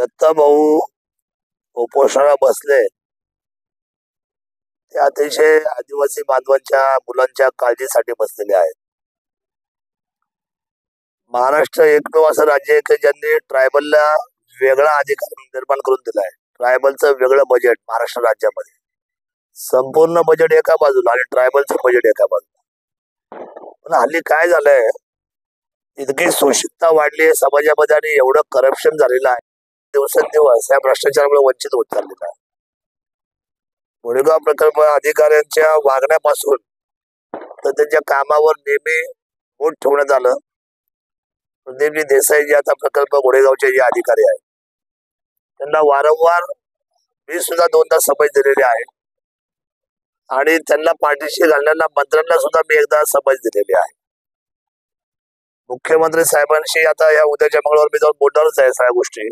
दत्ता भाऊ उपोषणाला बसले ते अतिशय आदिवासी बांधवांच्या मुलांच्या काळजीसाठी बसलेले आहेत. महाराष्ट्र एकमेव असं राज्य आहे की ज्यांनी ट्रायबलला वेगळा अधिकार निर्माण करून दिलाय. ट्रायबलचं वेगळं बजेट महाराष्ट्र राज्यामध्ये, संपूर्ण बजेट एका बाजूला आणि ट्रायबलचं बजेट एका बाजूला. पण हल्ली काय झालंय, इतकी शोषितता वाढली आहे समाजामध्ये आणि एवढं करप्शन झालेलं आहे, दिवसेंदिवस या भ्रष्टाचारामुळे वंचित होत चाललेला आहे. गोरेगाव प्रकल्प अधिकाऱ्यांच्या वागण्यापासून तर त्यांच्या कामावर नेहमी बोट ठेवण्यात आलं. प्रदीपजी देसाई जे आता प्रकल्प गोरेगावचे जे अधिकारी आहेत त्यांना वारंवार मी सुद्धा 2दा समज दिलेली आहे आणि त्यांना पाठीशी घालण्याला मंत्र्यांना सुद्धा मी एकदा समज दिलेली आहे. मुख्यमंत्री साहेबांशी आता या उद्याच्या मंगळवार मी जाऊन बोलणारच आहे सगळ्या गोष्टी.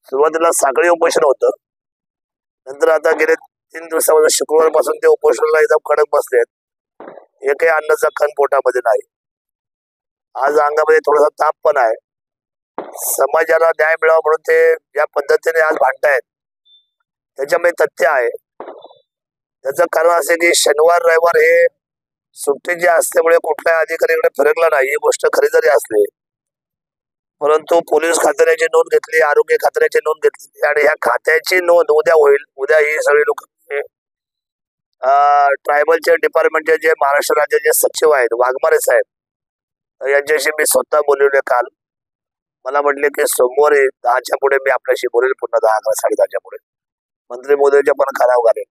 सुरुवातीला साखळी उपोषण होतं, नंतर आता गेले 3 दिवसापासून शुक्रवारपासून ते उपोषणाला एकदम कडक बसलेत. एकही अन्नाचा कण पोटामध्ये नाही. आज अंगामध्ये थोडासा ताप पण आहे. समाजाला न्याय मिळावा म्हणून ते या पद्धतीने आज भांडतायत. त्याच्यामध्ये तथ्य आहे. त्याचं कारण असे की शनिवार रविवार हे सुट्टीचे असल्यामुळे कुठल्या अधिकाऱ्याकडे फिरकला नाही. ही गोष्ट खरी जरी असली परंतु पोलीस खात्याची नोंद घेतली, आरोग्य खात्याची नोंद घेतली आणि ह्या खात्याची नोंद उद्या होईल. उद्या ही सगळी लोक ट्रायबलच्या डिपार्टमेंटचे जे महाराष्ट्र राज्याचे सचिव आहेत वाघमारे साहेब यांच्याशी मी स्वतः बोलवले काल. मला म्हटले की सोमवारी 10च्या पुढे मी आपल्याशी बोलेल, पुन्हा 10 किंवा 10:30च्या पुढे मंत्री मोदींच्या पण कानावर घालेल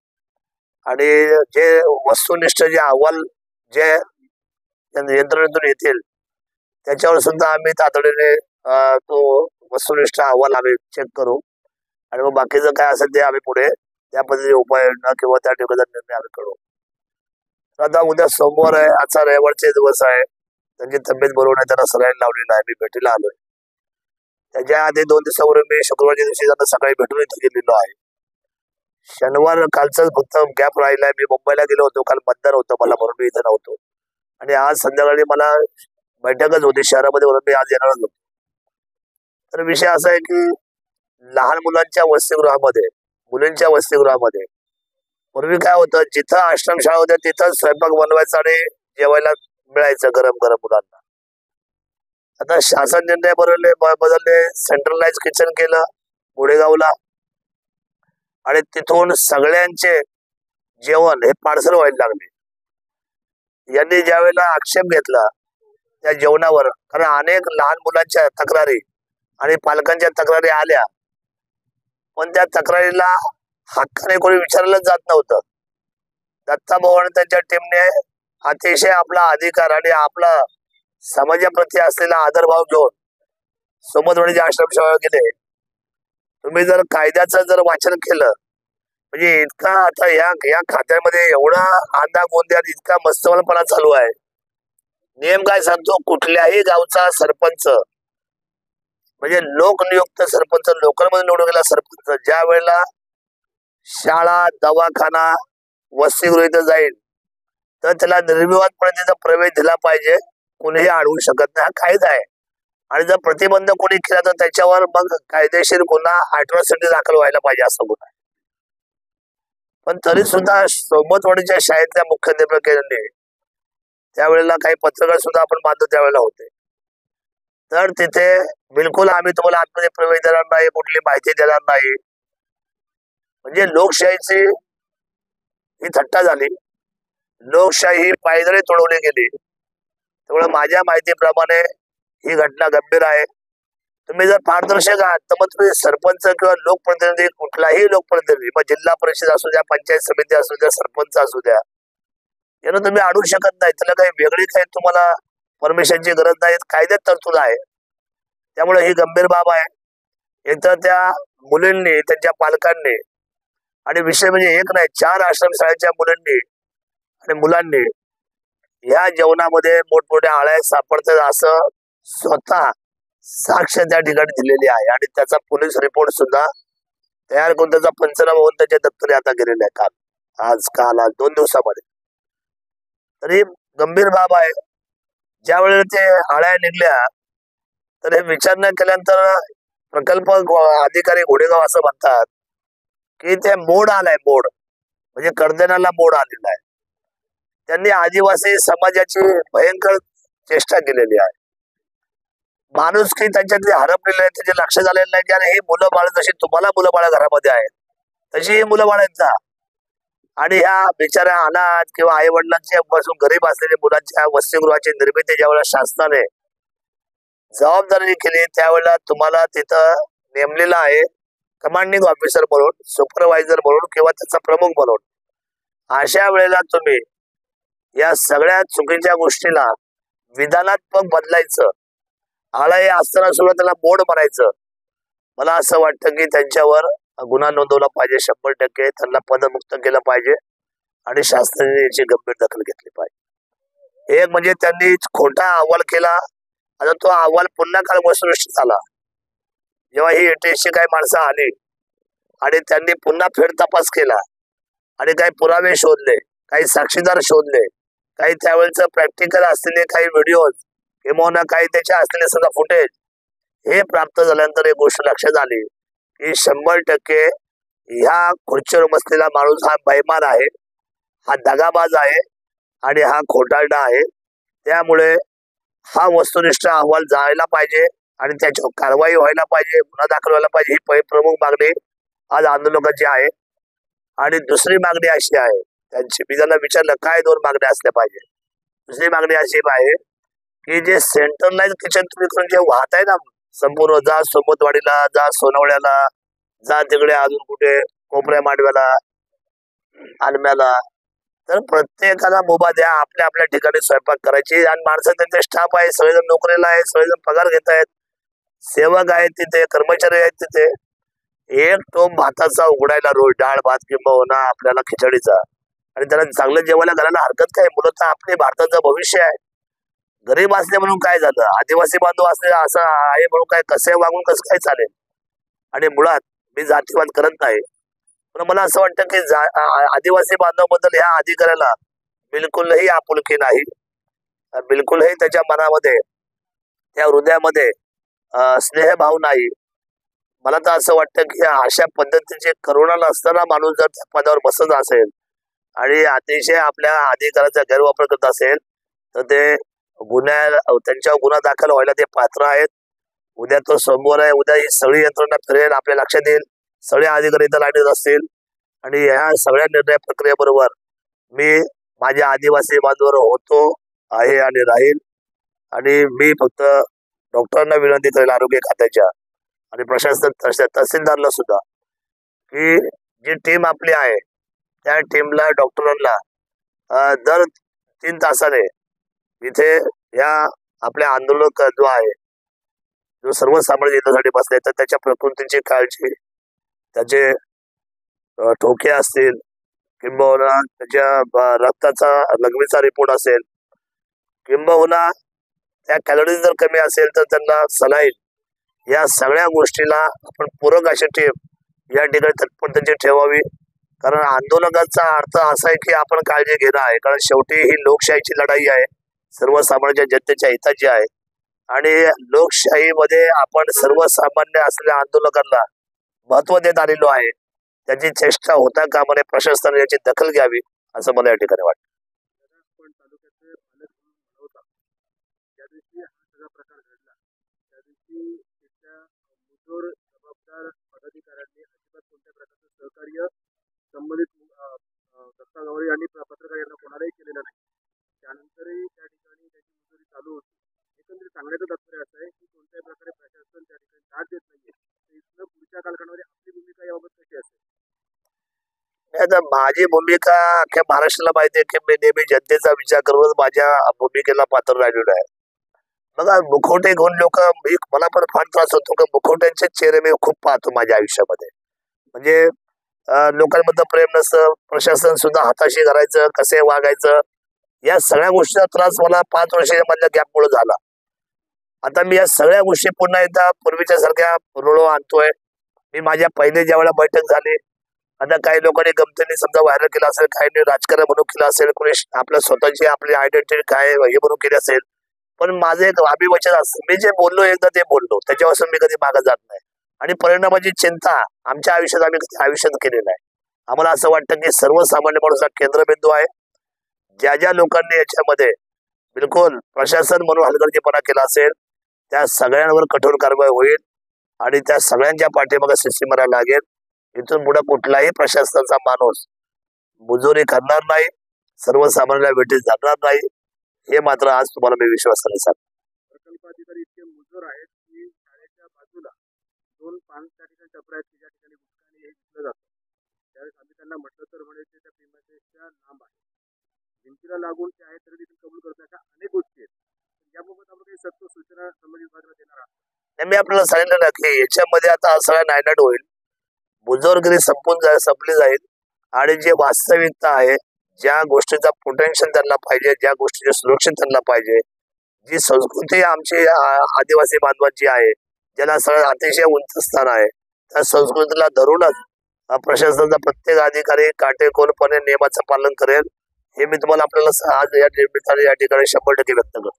आणि जे वस्तुनिष्ठ जे अहवाल जे यंत्रणेतून येतील त्याच्यावर सुद्धा आम्ही तातडीने तो वस्तुनिष्ठ अहवाल आम्ही चेक करू आणि मग बाकीचं काय असेल ते आम्ही पुढे त्या पद्धतीने उपाययोजना किंवा त्या ठिकाणी निर्णय आम्ही करू. आता उद्या सोमवार आहे, आजचा रविवारचे दिवस आहे. त्यांची तब्येत बरोबर नाही, त्यांना सलाईन लावलेला आहे. मी भेटीला आलोय. त्याच्या आधी 2 दिवसापूर्वी मी शुक्रवारच्या दिवशी त्यांना सकाळी भेटून इथे गेलेलो आहे. शनिवार कालचाच फक्त गॅप राहिलाय. मी मुंबईला गेलो होतो, काल मतदान होतं मला म्हणून मी इथे नव्हतो आणि आज संध्याकाळी मला बैठकच होती शहरामध्ये म्हणून मी आज येणारच होतो. तर विषय असा आहे की लहान मुलांच्या वसतिगृहामध्ये, मुलींच्या वसतिगृहामध्ये पूर्वी काय होतं, जिथं आश्रमशाळा होत्या तिथं स्वयंपाक बनवायचा आणि जेवायला मिळायचं गरम गरम मुलांना. आता शासन निर्णय बदलले, सेंट्रलाइज किचन केलं गोरेगावला आणि तिथून सगळ्यांचे जेवण हे पार्सल व्हायला लागले. यांनी ज्यावेळेला आक्षेप घेतला त्या जेवणावर, कारण अनेक लहान मुलांच्या तक्रारी आणि पालकांच्या तक्रारी आल्या, पण त्या तक्रारीला हक्काने कोणी विचारलं जात नव्हतं. दत्ता भाऊ आणि त्यांच्या टीमने अतिशय आपला अधिकार आणि आपला समाजाप्रती असलेला आदरभाव घेऊन सोमतवाडीचे आश्रमशाळा गेले. तुम्ही जर कायद्याचं जर वाचन केलं म्हणजे इतका आता या खात्यामध्ये एवढा आंधा गोंधळ इतका मस्तवलपणा चालू आहे. नियम काय सांगतो, कुठल्याही गावचा सरपंच म्हणजे लोकनियुक्त सरपंच, लोकलमध्ये निवडून गेला सरपंच ज्या वेळेला शाळा, दवाखाना, वसतिगृह इथं जाईल तर त्याला निर्विवादपणे तिथं प्रवेश दिला पाहिजे. कोणीही अडवू शकत नाही, हा कायदा आहे. आणि जर प्रतिबंध कोणी केला तर त्याच्यावर मग कायदेशीर गुन्हा, अॅट्रॉसिटी दाखल व्हायला पाहिजे असं गुन्हा. पण तरी सुद्धा सोमतवाडीच्या शाळेतल्या मुख्याध्यापकांनी त्यावेळेला काही पत्रकार सुद्धा आपण बांधतो त्यावेळेला होते, तर तिथे बिलकुल आम्ही तुम्हाला आतमध्ये प्रवेश देणार नाही, कुठली माहिती देणार नाही. म्हणजे लोकशाहीची ही थट्टा झाली. लोकशाही पायदळी तोडवली गेली. त्यामुळे माझ्या माहितीप्रमाणे ही घटना गंभीर आहे. तुम्ही जर पारदर्शक आहात तर मग तुम्ही सरपंच किंवा लोकप्रतिनिधी, कुठलाही लोकप्रतिनिधी, मग जिल्हा परिषद असू द्या, पंचायत समिती असू द्या, सरपंच असू द्या, यांना तुम्ही अडवू शकत नाही. त्याला काही वेगळी काही तुम्हाला परमिशनची गरज नाही, कायद्यात तरतूद आहे. त्यामुळे ही गंभीर बाब आहे. एकतर त्या मुलींनी, त्यांच्या पालकांनी आणि विषय म्हणजे एक नाही 4 आश्रमशाळेच्या मुलींनी आणि मुलांनी या जेवणामध्ये मोठमोठ्या आळ्या सापडतात असं स्वतः साक्ष त्या ठिकाणी दिलेली आहे आणि त्याचा पोलीस रिपोर्ट सुद्धा तयार करून त्याचा पंचनामा होऊन त्याच्या दप्तरी आता गेलेला आहे. काल 2 दिवसामध्ये. तरी गंभीर बाब आहे. ज्या वेळेला ते आळ्या निघल्या तर हे विचारणा केल्यानंतर प्रकल्प अधिकारी घोडेगाव असं म्हणतात की ते मोड आलाय, मोड म्हणजे कर्दनाला मोड आलेला आहे. त्यांनी आदिवासी समाजाची भयंकर चेष्टा केलेली आहे. माणुसकी त्यांच्यातली हरपलेली आहे, त्याचे लक्ष झालेलं नाही की अरे ही मुलं बाळ जशी तुम्हाला मुलं बाळ घरामध्ये आहेत तशी ही मुलं बाळ आहेत. आणि ह्या बिचाऱ्या अनाथ किंवा आई वडिलांच्या पासून गरीब असलेल्या मुलांच्या वसतिगृहाची निर्मिती ज्यावेळेला शासनाने जबाबदारी केली त्यावेळेला तुम्हाला तिथं नेमलेला आहे कमांडिंग ऑफिसर म्हणून, सुपरवायझर म्हणून किंवा त्याचा प्रमुख म्हणून. अशा वेळेला तुम्ही या सगळ्या चुकीच्या गोष्टीला विधानात्मक बदलायचं, आळा असताना सुद्धा त्याला मोड मारायचं. मला असं वाटतं की त्यांच्यावर गुन्हा नोंदवला पाहिजे, 100% त्यांना पदमुक्त केलं पाहिजे आणि शासनाने याची गंभीर दखल घेतली पाहिजे. एक म्हणजे त्यांनी खोटा अहवाल केला, आता तो अहवाल पुन्हा काल वस्तुनिष्ठ झाला. जेव्हा ही एटीएसची काही माणसं आली आणि त्यांनी पुन्हा फेर तपास केला आणि काही पुरावे शोधले, काही साक्षीदार शोधले, काही त्यावेळेचं प्रॅक्टिकल असलेले काही व्हिडिओ किंवा काही त्याच्या असलेले सगळं फुटेज हे प्राप्त झाल्यानंतर एक गोष्ट लक्षात आली की 100% ह्या खुर्चीवर बसलेला माणूस हा बैमान आहे, हा दगाबाज आहे आणि हा खोटारडा आहे. त्यामुळे हा वस्तुनिष्ठ अहवाल जायला पाहिजे आणि त्याच्यावर कारवाई व्हायला पाहिजे, गुन्हा दाखल व्हायला पाहिजे. ही प्रमुख मागणी आज आंदोलकांची आहे. आणि दुसरी मागणी अशी आहे त्यांची, मी त्यांना विचारलं काय 2 मागण्या असल्या पाहिजे. दुसरी मागणी अशी आहे की जे सेंट्रलाइज किचन तुम्ही करून जे वाहत आहे ना संपूर्ण, जा सोमतवाडीला, जा सोनवळ्याला, जा तिकडे अजून कुठे कोपऱ्या मांडव्याला, आलम्याला, तर प्रत्येकाला मुभा द्या, आपल्या आपल्या ठिकाणी स्वयंपाक करायची. आणि माणसं त्यांचे स्टाफ आहे, सगळेजण नोकरीला आहे, सगळेजण पगार घेत आहेत, सेवक आहेत तिथे, कर्मचारी आहेत तिथे. एक टोप भाताचा उघडायला रोज, डाळ भात किंवा आपल्याला खिचडीचा, आणि त्याला चांगलं जेवायला घालायला हरकत काय. मुलं तर आपले भारताचं भविष्य आहे. गरीब असले म्हणून काय झालं, आदिवासी बांधव असले असं आहे म्हणून काय कसे वागून कसं काय चालेल. आणि मुळात मी जातीवाद करत नाही, पण मला असं वाटतं की आदिवासी बांधवाबद्दल ह्या अधिकाऱ्याला बिलकुलही आपुलकी नाही, बिलकुलही त्याच्या मनामध्ये, त्या हृदयामध्ये स्नेहभाव नाही. मला तर असं वाटतं की अशा पद्धतीचे करुणाला असताना माणूस जर त्या पदावर बसत असेल आणि अतिशय आपल्या अधिकाराचा गैरवापर करत असेल तर ते त्यांच्यावर गुन्हा दाखल व्हायला ते पात्र आहेत. उद्या तो सोमवार आहे, उद्या ही सगळी यंत्रणा फिरेल, आपल्या लक्षात येईल, सगळे अधिकारी इथं लाईनीत असतील. आणि ह्या सगळ्या निर्णय प्रक्रियेबरोबर मी माझ्या आदिवासी बांधवावर होतो, आहे आणि राहील. आणि मी फक्त डॉक्टरांना विनंती करेल, आरोग्य खात्याच्या आणि प्रशासन तहसीलदारला सुद्धा, की जी टीम आपली आहे त्या टीमला, डॉक्टरांना दर 3 तासाने इथे या आपल्या आंदोलक जो आहे, जो सर्वसामान्य हितासाठी बसले, तर त्याच्या प्रकृतीची काळजी, त्याचे ठोके असतील किंबहुना त्याच्या रक्ताचा लघवीचा रिपोर्ट असेल, किंबहुना त्या कॅलरीज जर कमी असेल तर त्यांना सलाईन, या सगळ्या गोष्टीला आपण पूरक अशी टीम या ठिकाणी तत्परतेची ठेवावी. कारण आंदोलनाचा अर्थ असा आहे की आपण काळजी घेणं आहे, कारण शेवटी ही लोकशाहीची लढाई आहे, सर्वसामान्य जनतेच्या हिताची आहे. आणि लोकशाहीमध्ये आपण सर्वसामान्य असलेल्या आंदोलकांना महत्व देत आलेलो आहे. त्याची चेष्टा होता कामा नये, प्रशासनाने याची दखल घ्यावी असं मला या ठिकाणी वाटतं. संबंधित दत्ता गवारी आणि पत्रकार यांना कोणालाही केलेला नाही. त्यानंतरही त्या ठिकाणी त्याची मजुरी चालू होती. एकंदरीत सांगण्याचं तात्पर्य असं आहे की कोणत्याही प्रकारे प्रशासन त्या ठिकाणी दाद देत नाहीये. इथनं पुढच्या कालखंडामध्ये आपली भूमिका याबाबत कशी असेल? आता माझी भूमिका अख्ख्या महाराष्ट्राला माहिती आहे की मी नेहमी जनतेचा विचार करूनच माझ्या भूमिकेला पात्र राहिलेलो आहे. बघा, मुखवटे घेऊन लोक, मला पण फार त्रास होतो की मुखवट्यांचे चेहरे मी खूप पाहतो माझ्या आयुष्यामध्ये. म्हणजे लोकांमध्ये प्रेम नसतं, प्रशासन सुद्धा हाताशी घालायचं, कसे वागायचं, या सगळ्या गोष्टीचा त्रास मला 5 वर्षाच्या गॅपमुळे झाला. आता मी या सगळ्या गोष्टी पुन्हा एकदा पूर्वीच्या सारख्या रुळो आणतोय. मी माझ्या पहिले ज्या वेळेला बैठक झाली, आता काही लोकांनी गमतीने समजा व्हायरल केलं असेल, काही राजकारण म्हणून केलं असेल, कोणी आपल्या स्वतःची आपली आयडेंटिटी काय हे म्हणून केली असेल, पण माझं एक अभिवचन असतं, मी जे बोललो एकदा ते बोललो, त्याच्यापासून मी कधी मागे जात नाही. आणि परिणामाची चिंता आमच्या आयुष्यात आम्ही कधी आयुष्यात केलेलं आहे. आम्हाला असं वाटतं की सर्वसामान्य माणूस हा केंद्रबिंदू आहे. ज्या ज्या लोकांनी याच्यामध्ये बिलकुल प्रशासन म्हणून हलगर्जीपणा केला असेल त्या सगळ्यांवर कठोर कारवाई होईल आणि त्या सगळ्यांच्या पाठीमागे शिस्तीमारा लागेल. इथून पुढे कुठलाही प्रशासनाचा माणूस मुजोरी करणार नाही, सर्वसामान्यांना वेठीस जाणार नाही, हे मात्र आज तुम्हाला मी विश्वासाने सांगतो. प्रकल्प अधिकारी इतके मुजोर आहेत की शाळेच्या बाजूला 2 पान त्या ठिकाणी टपऱ्या आहेत की ज्या ठिकाणी गुटखा आणि हे विकलं जातं. त्यावेळेस आम्ही त्यांना म्हटलं तर म्हणे ते त्या प्रेमाच्या लांब आहे, भिंतीला लागून ते आहे तरी देखील कबूल करत नाही. अशा अनेक गोष्टी आहेत. याबाबत आपण काही सत्य सूचना संबंधित विभागाला देणार आहात? नाही, मी आपल्याला सांगितलं ना की याच्यामध्ये आता सगळा नायनाट होईल, मुजोरगिरी संपली जाईल आणि जे वास्तविकता आहे, ज्या गोष्टीचा पोटेन्शियल त्यांना पाहिजे, ज्या गोष्टीचे सुरक्षित त्यांना पाहिजे, जी संस्कृती आमची आदिवासी बांधवांची आहे, ज्याला सगळं अतिशय उंच स्थान आहे, त्या संस्कृतीला धरूनच प्रशासनाचा प्रत्येक अधिकारी काटेकोरपणे नियमाचं पालन करेल, हे मी तुम्हाला आपल्याला आज या निमित्ताने या ठिकाणी 100% व्यक्त करतो.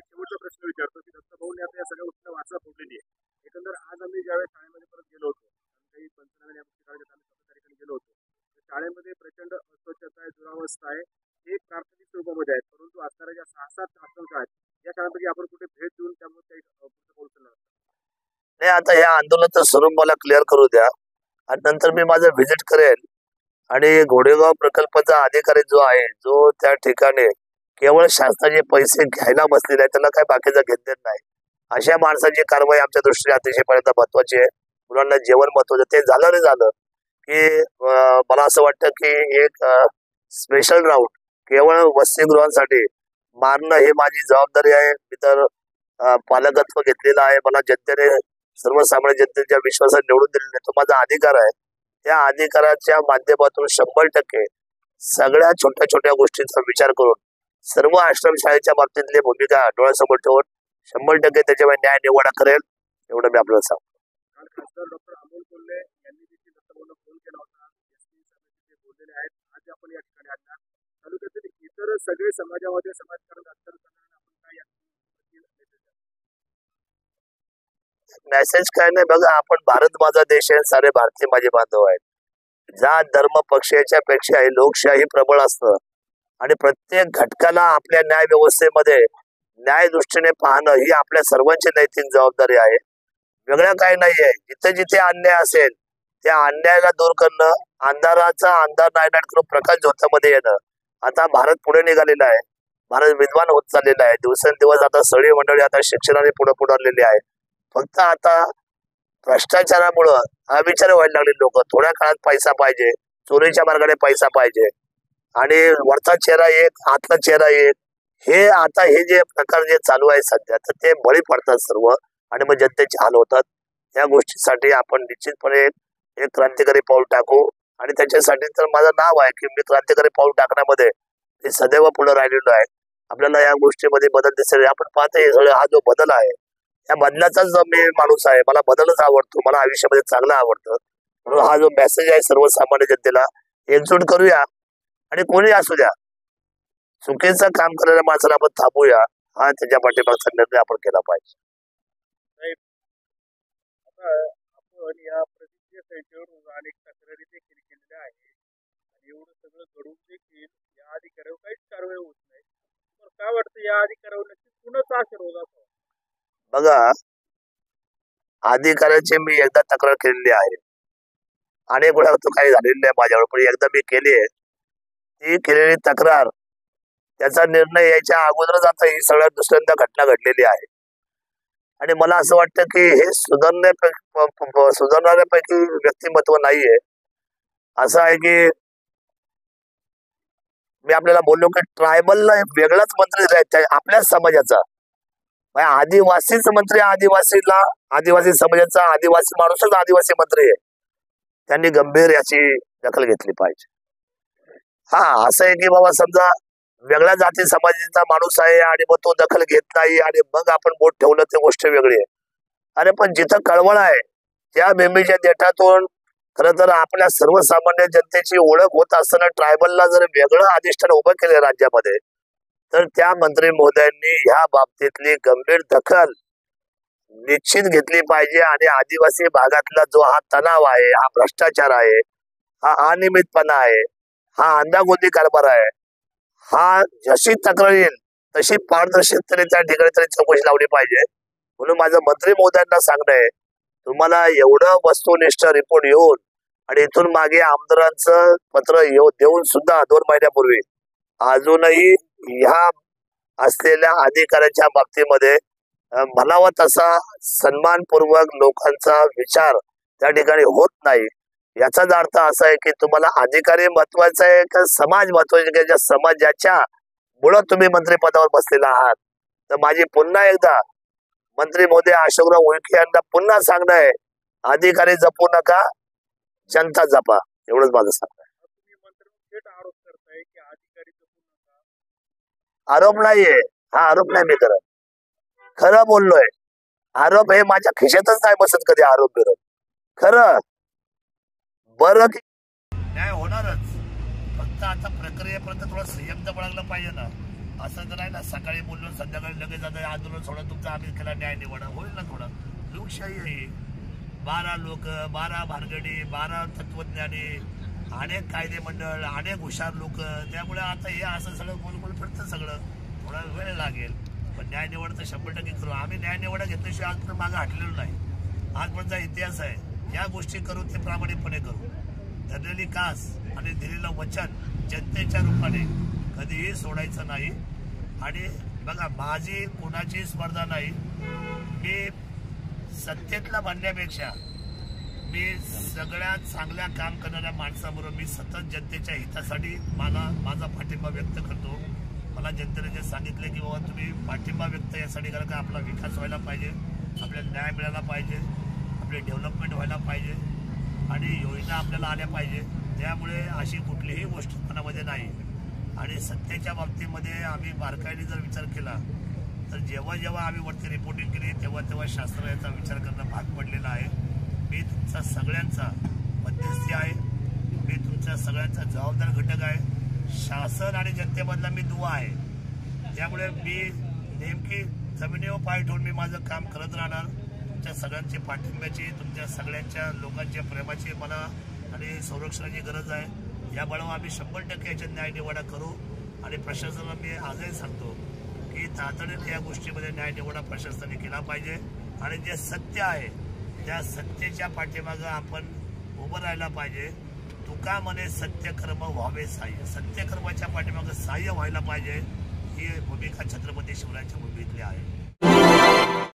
शेवटचा प्रश्न विचारतो की दत्ता भाऊने आता या सगळ्या गोष्टीला वाचा फोडलेली आहे. एकंदर आज आम्ही ज्यावेळेस शाळेमध्ये परत गेलो होतो, काही पंचनामे या गोष्टी काढण्यात आम्ही 17 तारखेला गेलो होतो, तर शाळेमध्ये प्रचंड अस्वच्छता आहे, दुरावस्था आहे, हे प्राथमिक स्वरूपामध्ये आहेत. परंतु असणाऱ्या ज्या 6-7 आशंका आहेत या शाळांपैकी आपण कुठे भेट देऊन त्यामुळे काही पुढचं पाऊल उचलणार आहात? नाही, आता ह्या आंदोलनाचं स्वरूप मला क्लिअर करू द्या आणि नंतर मी माझं व्हिजिट करेल आणि घोडेगाव प्रकल्पाचा अधिकारी जो आहे, जो त्या ठिकाणी केवळ शासनाचे पैसे घ्यायला बसलेले आहे, त्याला काय बाकीचा घेत नाही, अशा माणसाची कारवाई आमच्या दृष्टीने अतिशय पर्यंत महत्वाची आहे. मुलांना जेवण महत्वाचं, ते झालं नाही झालं की मला असं वाटतं की एक स्पेशल राऊंड केवळ वसतिगृहांसाठी मारणं हे माझी जबाबदारी आहे. मी तर पालकत्व घेतलेलं आहे, मला जनतेने सर्वसामान्य जनतेच्या विश्वासात निवडून दिलेले, तो माझा अधिकार आहे. त्या अधिकाराच्या माध्यमातून 100% सगळ्या छोट्या छोट्या गोष्टींचा विचार करून सर्व आश्रमशाळेच्या बाबतीतली भूमिका डोळ्यासमोर ठेवून 100% त्याच्यावर न्याय निवाडा करेल, एवढं मी आपल्याला सांगतो. काल खासदार डॉक्टर अमोल कोल्हे यांनी देखील दत्ताभाऊंना फोन केला होता. एसटी समितीचे बोललेले आहेत. आज आपण या ठिकाणी आला. तालुक्यातील इतर सगळे समाजामध्ये समाजकारण अंतर करणारे आपण काय मेसेज काय नाही बघा, आपण भारत माझा देश आहे, सारे भारतीय माझे बांधव आहेत. जात धर्म पक्ष याच्या पेक्षा लोकशाही प्रबळ असतं आणि प्रत्येक घटकाला आपल्या न्याय व्यवस्थेमध्ये न्याय दृष्टीने पाहणं ही आपल्या सर्वांची नैतिक जबाबदारी आहे. वेगळं काही नाहीये. जिथे जिथे अन्याय असेल त्या अन्यायाला दूर करणं, अंधाराचा अंधार नायनाट करून प्रकाश झोतामध्ये येणं. आता भारत पुढे निघालेला आहे, भारत विद्वान होत चाललेला आहे. दिवसेंदिवस आता सगळी मंडळी आता शिक्षणाने पुढे पुढारलेली आहे. फक्त आता भ्रष्टाचारामुळं अविचार व्हायला लागले लोक. थोड्या काळात पैसा पाहिजे, चोरीच्या मार्गाने पैसा पाहिजे आणि वरचा चेहरा एक, आतला चेहरा एक, हे आता हे जे प्रकार जे चालू आहे सध्या, तर ते बळी पडतात सर्व आणि मग जनतेचे हाल होतात. या गोष्टीसाठी आपण निश्चितपणे एक क्रांतिकारी पाऊल टाकू आणि त्याच्यासाठी तर माझं नाव आहे की मी क्रांतिकारी पाऊल टाकण्यामध्ये मी सदैव पुढे राहिलेलो आहे. आपल्याला या गोष्टीमध्ये बदल दिसेल. आपण पाहतो हा जो बदल आहे, या बदलाचाच मी माणूस आहे. मला बदलच आवडतो, मला आयुष्यामध्ये चांगलं आवडतं. म्हणून हा जो मेसेज आहे सर्वसामान्य जनतेला, एकजूट करूया आणि कोणी असू द्या, चुकीचं काम करणाऱ्या माणसाला आपण थांबूया, हा त्याच्या पाठीमागचा निर्णय आपण केला पाहिजे. आता आपण या प्रतीच्या संख्येवर अनेक तक्रारी देखील केलेल्या आहेत आणि एवढं सगळं घडून देखील या अधिकाऱ्यावर काहीच कारवाई होत नाही. तर काय वाटतं या अधिकाऱ्यावर नक्की कुणाचा आशर होत असावा? बघा, अधिकाऱ्याची मी एकदा तक्रार केलेली आहे, अनेक वेळा तो काही झालेली नाही माझ्यावर, पण एकदा मी केली आहे. ती केलेली तक्रार, त्याचा निर्णय यायच्या अगोदरच आता ही सगळ्यात दुसऱ्यांदा घटना घडलेली आहे आणि मला असं वाटतं की हे सुधारणाऱ्यापैकी व्यक्तिमत्व नाहीये. असं आहे की मी आपल्याला बोललो की ट्रायबलला वेगळाच मंत्री आहे आपल्याच समाजाचा. आदिवासीच मंत्री, आदिवासी समाजाचा आदिवासी माणूसच आदिवासी मंत्री आहे. त्यांनी गंभीर याची दखल घेतली पाहिजे. हा, असं आहे की बाबा समजा वेगळ्या जाती समाजाचा माणूस आहे आणि मग तो दखल घेत नाही आणि मग आपण बोट ठेवलं, ते गोष्ट वेगळी आहे. अरे पण जिथं कळवळ आहे त्या बेंबीच्या देठातून खरं तर आपल्या सर्वसामान्य जनतेची ओळख होत असताना ट्रायबलला जर वेगळं अधिष्ठान उभं केलं राज्यामध्ये, तर त्या मंत्री महोदयांनी ह्या बाबतीतली गंभीर दखल निश्चित घेतली पाहिजे आणि आदिवासी भागातला जो हा तणाव आहे, हा भ्रष्टाचार आहे, हा अनियमितपणा आहे, हा अंदागोंदी कारभार आहे, हा जशी तक्रार येईल तशी पारदर्शकतेने त्या ठिकाणी तरी चौकशी लावली पाहिजे. म्हणून माझं मंत्री महोदयांना सांगणं आहे, तुम्हाला एवढं वस्तुनिष्ठ रिपोर्ट येऊन आणि इथून मागे आमदारांचं पत्र देऊन सुद्धा 2 महिन्यापूर्वी अजूनही ह्या असलेल्या अधिकाऱ्याच्या बाबतीमध्ये म्हणावा तसा सन्मानपूर्वक लोकांचा विचार त्या ठिकाणी होत नाही. याचाच अर्थ असा आहे की तुम्हाला अधिकारी महत्वाचा आहे का समाज महत्वाचा आहे, ज्या समाजाच्या मुळे तुम्ही मंत्रिपदावर बसलेला आहात. तर माझी पुन्हा एकदा मंत्री महोदय अशोकराव उईके यांना पुन्हा सांगणं आहे, अधिकारी जपू नका, जनता जपा. एवढंच माझं सांगणं आहे. तुम्ही मंत्र्यांवर थेट आरोप करताय की अधिकारी जपू नका. आरोप नाहीये, हा आरोप नाही मी करत, खरं बोललोय. आरोप हे माझ्या खिशातच नाही बसत कधी आरोप बिरोप. खरं बरं की न्याय होणारच, फक्त आता प्रक्रियेपर्यंत थोडा संयम तर बाळगला पाहिजे ना. असं तर नाही ना सकाळी बोललो संध्याकाळी लगेच आता आंदोलन सोडून तुमचा आम्ही केला न्याय निवडा होईल ना. थोडं लोकशाही आहे. 12 लोक, 12 भानगडी, 12 तत्वज्ञानी, अनेक कायदे मंडळ, अनेक हुशार लोक. त्यामुळे आता हे असं सगळं गोलगोल फिरतं सगळं. थोडा वेळ लागेल, पण न्याय निवड तर 100% करू. आम्ही न्याय निवडा घेतल्याशिवाय आजपर्यंत मागं हटलेलो नाही. आजपर्यंतचा इतिहास आहे. या गोष्टी करू ते प्रामाणिकपणे करू. धरलेली कास आणि दिलेलं वचन जनतेच्या रूपाने कधीही सोडायचं नाही. आणि बघा, माझी कोणाची स्पर्धा नाही. मी सत्तेतला म्हणण्यापेक्षा मी सगळ्यात चांगल्या काम करणाऱ्या माणसाबरोबर मी सतत जनतेच्या हितासाठी माझा पाठिंबा व्यक्त करतो. मला जनतेने जे सांगितले की बाबा तुम्ही पाठिंबा व्यक्त यासाठी करा का आपला विकास व्हायला पाहिजे, आपल्याला न्याय मिळाला पाहिजे, आपले डेव्हलपमेंट व्हायला पाहिजे आणि योजना आपल्याला आल्या पाहिजे. त्यामुळे अशी कुठलीही गोष्ट मनामध्ये नाही. आणि सत्तेच्या बाबतीमध्ये आम्ही बारकाईने जर विचार केला तर जेव्हा आम्ही वरती रिपोर्टिंग केली तेव्हा शास्त्र याचा विचार करणं भाग पडलेला आहे. मी तुमचा सगळ्यांचा मध्यस्थी आहे. मी तुमच्या सगळ्यांचा जबाबदार घटक आहे. शासन आणि जनतेमधला मी दुवा आहे. त्यामुळे मी नेमकी जमिनीवर पाय ठेवून मी माझं काम करत राहणार. तुमच्या सगळ्यांची पाठिंब्याची, तुमच्या सगळ्यांच्या लोकांच्या प्रेमाची मला आणि संरक्षणाची गरज आहे. या बळावर आम्ही 100% याच्यात न्याय निवाडा करू. आणि प्रशासनाला मी आजही सांगतो की तातडीने या गोष्टीमध्ये न्याय निवाडा प्रशासनाने केला पाहिजे. आणि जे सत्य आहे त्या सत्तेच्या पाठीमागं आपण उभं राहायला पाहिजे. तुका म्हणे सत्यकर्म व्हावे सहाय्य, सत्यकर्माच्या पाठीमागं सहाय्य व्हायला पाहिजे. ही भूमिका छत्रपती शिवरायांच्या भूमिकेतली आहे.